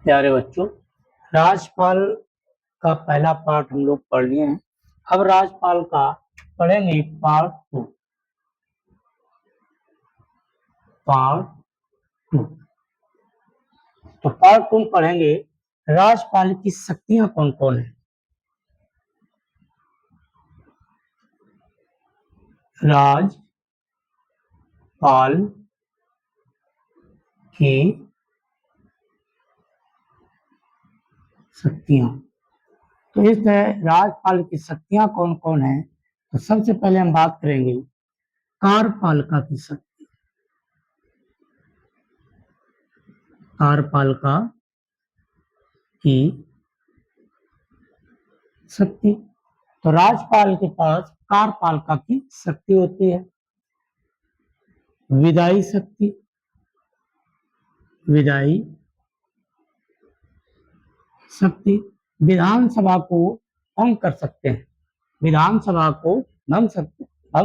प्यारे बच्चों, राजपाल का पहला पार्ट हम लोग पढ़ लिए हैं। अब राजपाल का पढ़ेंगे पार्ट टू। पार्ट टू तो पार्ट टू पढ़ेंगे राजपाल की शक्तियां कौन कौन है। राजपाल की शक्तियां, तो इस तरह राजपाल की शक्तियां कौन कौन है। तो सबसे पहले हम बात करेंगे कार्यपालिका की शक्ति। कार्यपालिका की शक्ति, तो राजपाल के पास कार्यपालिका की शक्ति होती है। विधायी शक्ति, विधायी शक्ति, विधानसभा को भंग कर सकते हैं। विधानसभा को भंग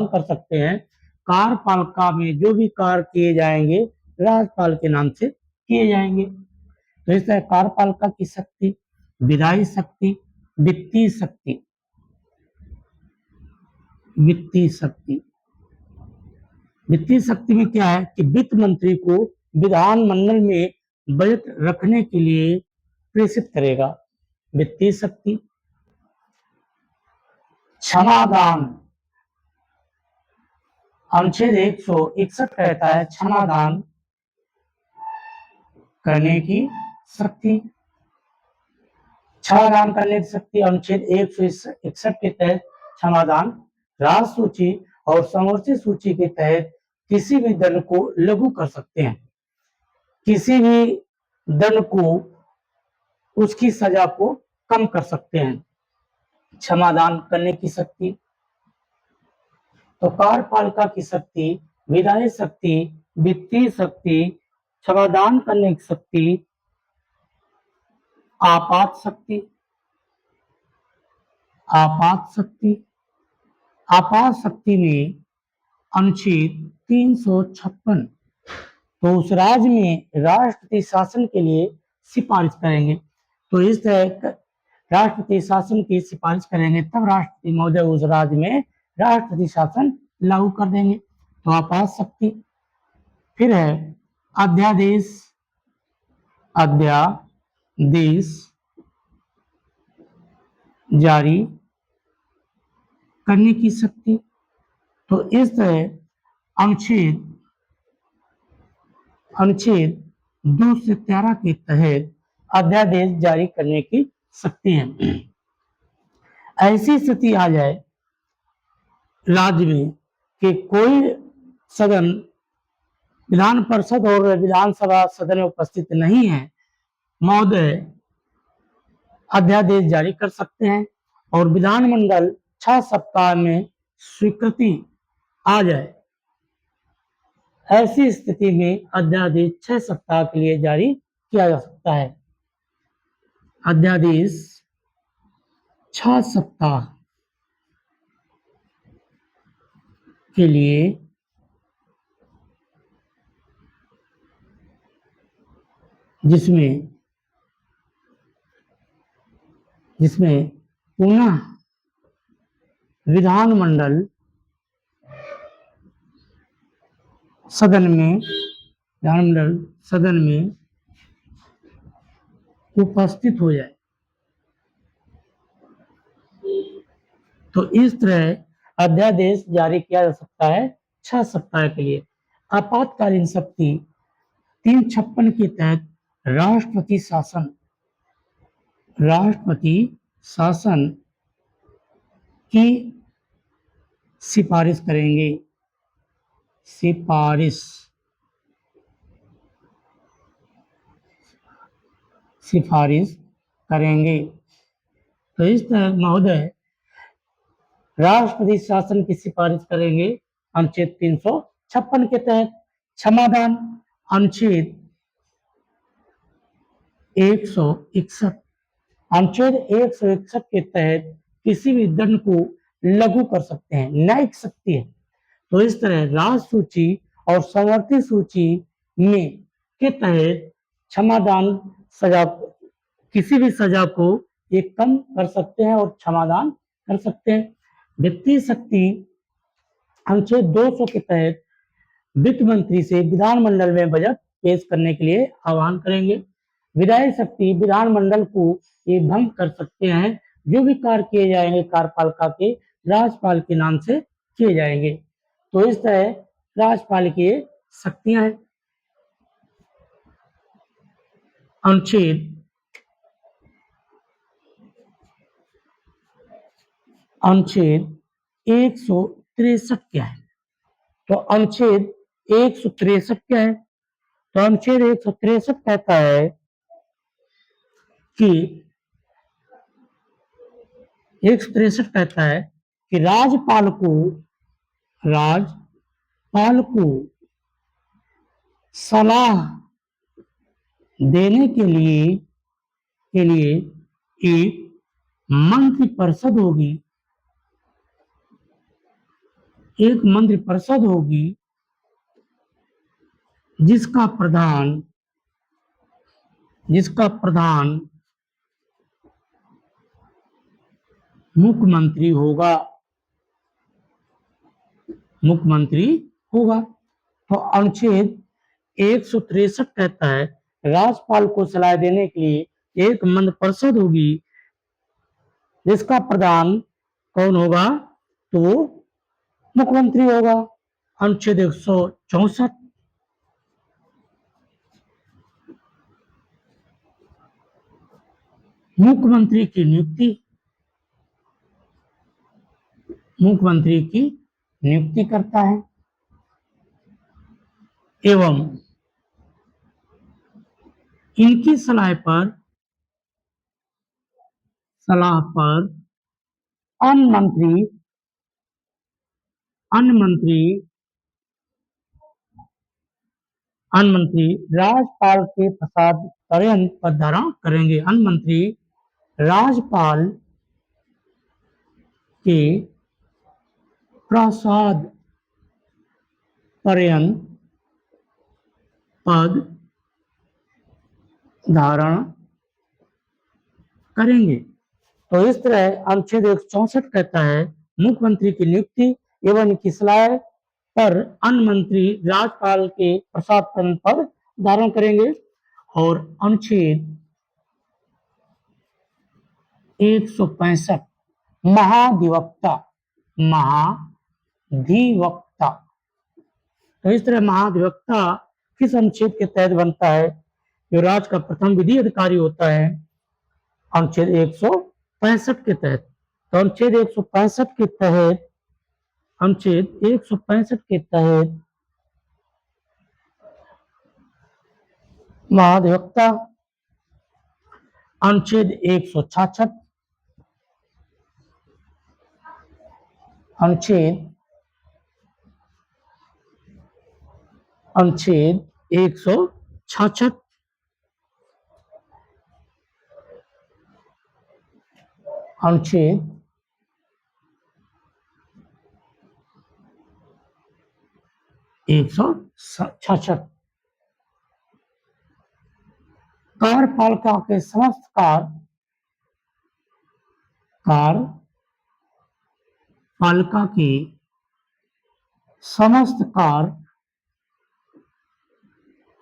कर सकते हैं। कार्यपालिका में जो भी कार्य किए जाएंगे राजपाल के नाम से किए जाएंगे। तो इस तरह कार्यपालिका की शक्ति, विधायी शक्ति, वित्तीय शक्ति। वित्तीय शक्ति, वित्तीय शक्ति में क्या है कि वित्त मंत्री को विधानमंडल में बजट रखने के लिए प्रेषित करेगा। वित्तीय शक्ति। क्षमादान, अनुच्छेद 161 कहता है क्षमादान करने की शक्ति। क्षमादान करने की शक्ति अनुच्छेद 161 के तहत क्षमादान राष्ट्र सूची और समवर्ती सूची के तहत किसी भी दंड को लागू कर सकते हैं। किसी भी दंड को, उसकी सजा को कम कर सकते हैं। क्षमादान करने की शक्ति। तो कार्यपालिका की शक्ति, विधायी शक्ति, वित्तीय शक्ति, क्षमादान करने की शक्ति, आपात शक्ति। आपात शक्ति, आपात शक्ति में अनुच्छेद 356, तो उस राज्य में राष्ट्रपति शासन के लिए सिफारिश करेंगे। तो इस तरह राष्ट्रपति शासन की सिफारिश करेंगे तब राष्ट्रपति महोदय उस राज्य में राष्ट्रपति शासन लागू कर देंगे। तो आपात शक्ति। फिर है अध्यादेश। अध्यादेश जारी करने की शक्ति। तो इस तरह अनुच्छेद 213 के तहत अध्यादेश जारी करने की शक्ति है। ऐसी स्थिति आ जाए राज्य में कि कोई सदन, विधान परिषद और विधानसभा सदन में उपस्थित नहीं है, महोदय अध्यादेश जारी कर सकते हैं और विधानमंडल 6 सप्ताह में स्वीकृति आ जाए। ऐसी स्थिति में अध्यादेश 6 सप्ताह के लिए जारी किया जा सकता है। अध्यादेश 6 सप्ताह के लिए जिसमें पुनः विधानमंडल सदन में उपस्थित हो जाए। तो इस तरह अध्यादेश जारी किया जा सकता है 6 सप्ताह के लिए। आपातकालीन शक्ति 356 के तहत राष्ट्रपति शासन की सिफारिश करेंगे। सिफारिश करेंगे। तो इस तरह महोदय राष्ट्रपति शासन की सिफारिश करेंगे अनुच्छेद 356 के तहत। क्षमादान अनुच्छेद 161, अनुच्छेद 161 के तहत किसी भी दंड को लागू कर सकते हैं। न्यायिक शक्ति है। तो इस तरह राष्ट्र सूची और समवर्ती सूची में के तहत क्षमादान सजा किसी भी सजा को ये कम कर सकते हैं और क्षमादान कर सकते हैं। वित्तीय शक्ति अनुच्छेद 200 के तहत वित्त मंत्री से विधानमंडल में बजट पेश करने के लिए आह्वान करेंगे। विधायी शक्ति विधानमंडल को ये भंग कर सकते हैं। जो भी कार्य किए जाएंगे कार्यपालिका के राज्यपाल के नाम से किए जाएंगे। तो इस तरह राज्यपाल की शक्तियां हैं। अनुच्छेद 163 क्या है? तो अनुच्छेद 163 क्या है? तो अनुच्छेद 163 कहता है कि 163 कहता है कि राज्यपाल को सलाह देने के लिए एक मंत्रिपरिषद होगी। एक मंत्रिपरिषद होगी जिसका प्रधान मुख्यमंत्री होगा। तो अनुच्छेद 163 कहता है राज्यपाल को सलाह देने के लिए एक मंत्रिपरिषद होगी जिसका प्रधान कौन होगा? तो मुख्यमंत्री होगा। अनुच्छेद 164 मुख्यमंत्री की नियुक्ति करता है एवं इनकी सलाह पर अन्य मंत्री राज्यपाल के प्रसाद पर्यंत पद धारण करेंगे। अन्य मंत्री राज्यपाल के प्रसाद पर्यंत पद धारण करेंगे। तो इस तरह अनुच्छेद 164 कहता है मुख्यमंत्री की नियुक्ति एवं इनकी सलाह पर अन्य मंत्री राज्यपाल के प्रसाद पद धारण करेंगे। और अनुच्छेद 165 महाधिवक्ता तो इस तरह महाधिवक्ता किस अनुच्छेद के तहत बनता है? जो राज्य का प्रथम विधि अधिकारी होता है अनुच्छेद 165 के तहत। तो अनुच्छेद 165 के तहत महाधिवक्ता। अनुच्छेद 166 अनुच्छेद 166 अनुच्छेद 166 कार्यपालिका के समस्त कार्य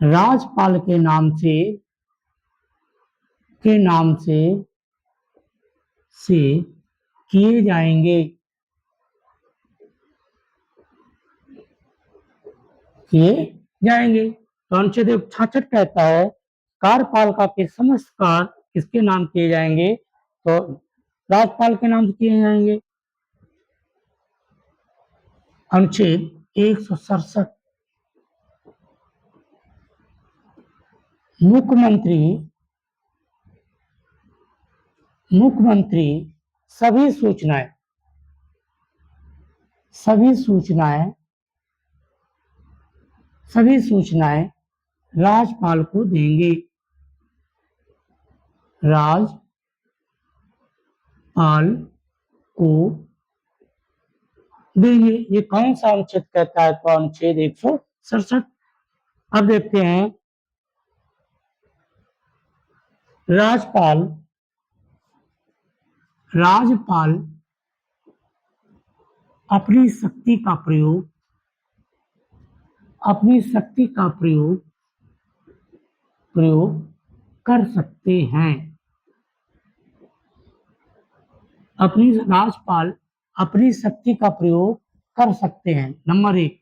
राज्यपाल के नाम से किए जाएंगे। तो अनुच्छेद 166 कहता है कार्यपालिका के समस्त कार्य किसके नाम किए जाएंगे? तो राज्यपाल के नाम से किए जाएंगे। अनुच्छेद 167 मुख्यमंत्री सभी सूचनाएं राज्यपाल को देंगे। ये कौन सा अनुच्छेद कहता है? तो अनुच्छेद 167। अब देखते हैं राज्यपाल राज्यपाल अपनी शक्ति का प्रयोग प्रयोग कर सकते हैं। राज्यपाल अपनी शक्ति का प्रयोग कर सकते हैं। नंबर 1,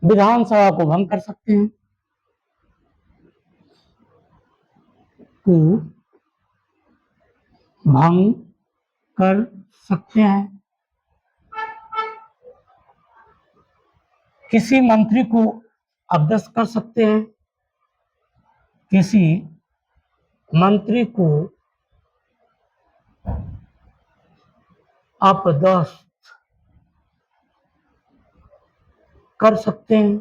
विधानसभा को भंग कर सकते हैं। को भंग कर सकते हैं। किसी मंत्री को अपदस्थ कर सकते हैं। किसी मंत्री को अपदस्थ कर सकते हैं।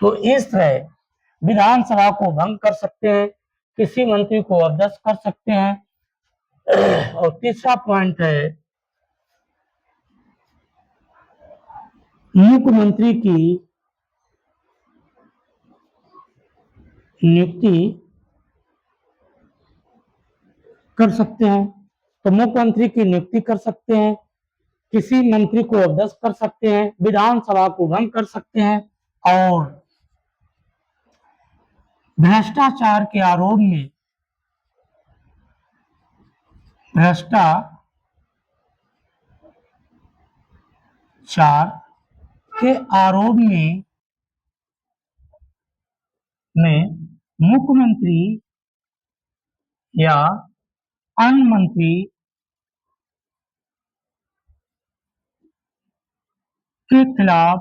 तो इस तरह विधानसभा को भंग कर सकते हैं, किसी मंत्री को अपदस्थ कर सकते हैं। और तीसरा पॉइंट है, मुख्यमंत्री की नियुक्ति कर सकते हैं। तो मुख्यमंत्री की नियुक्ति कर सकते हैं, किसी मंत्री को अपदस्थ कर सकते हैं, विधानसभा को भंग कर सकते हैं और भ्रष्टाचार के आरोप में मुख्यमंत्री या अन्य मंत्री के खिलाफ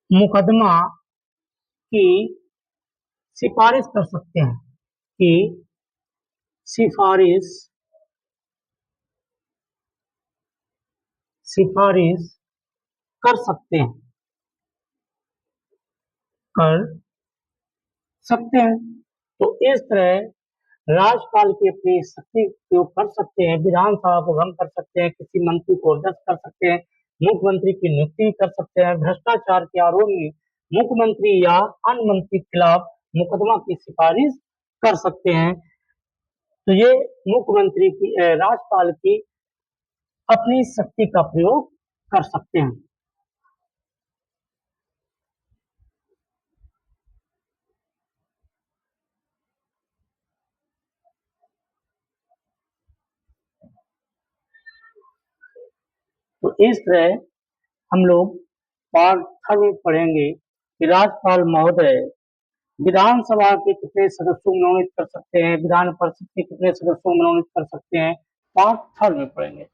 मुकदमा की सिफारिश कर सकते हैं, सिफारिश कर सकते हैं, तो इस तरह राज्यपाल की अपनी शक्ति उपयोग कर सकते हैं, विधानसभा को भंग कर सकते हैं, किसी मंत्री को अपदस्थ कर सकते हैं, मुख्यमंत्री की नियुक्ति कर सकते हैं, भ्रष्टाचार के आरोप में मुख्यमंत्री या अन्य मंत्री के खिलाफ मुकदमा की सिफारिश कर सकते हैं। तो ये मुख्यमंत्री की राज्यपाल की अपनी शक्ति का प्रयोग कर सकते हैं। तो इस तरह हम लोग पार्ट 3 में पढ़ेंगे कि राज्यपाल महोदय विधानसभा के कितने सदस्यों को मनोनीत कर सकते हैं, विधान परिषद के कितने सदस्यों को मनोनीत कर सकते हैं, पार्ट 3 में पढ़ेंगे।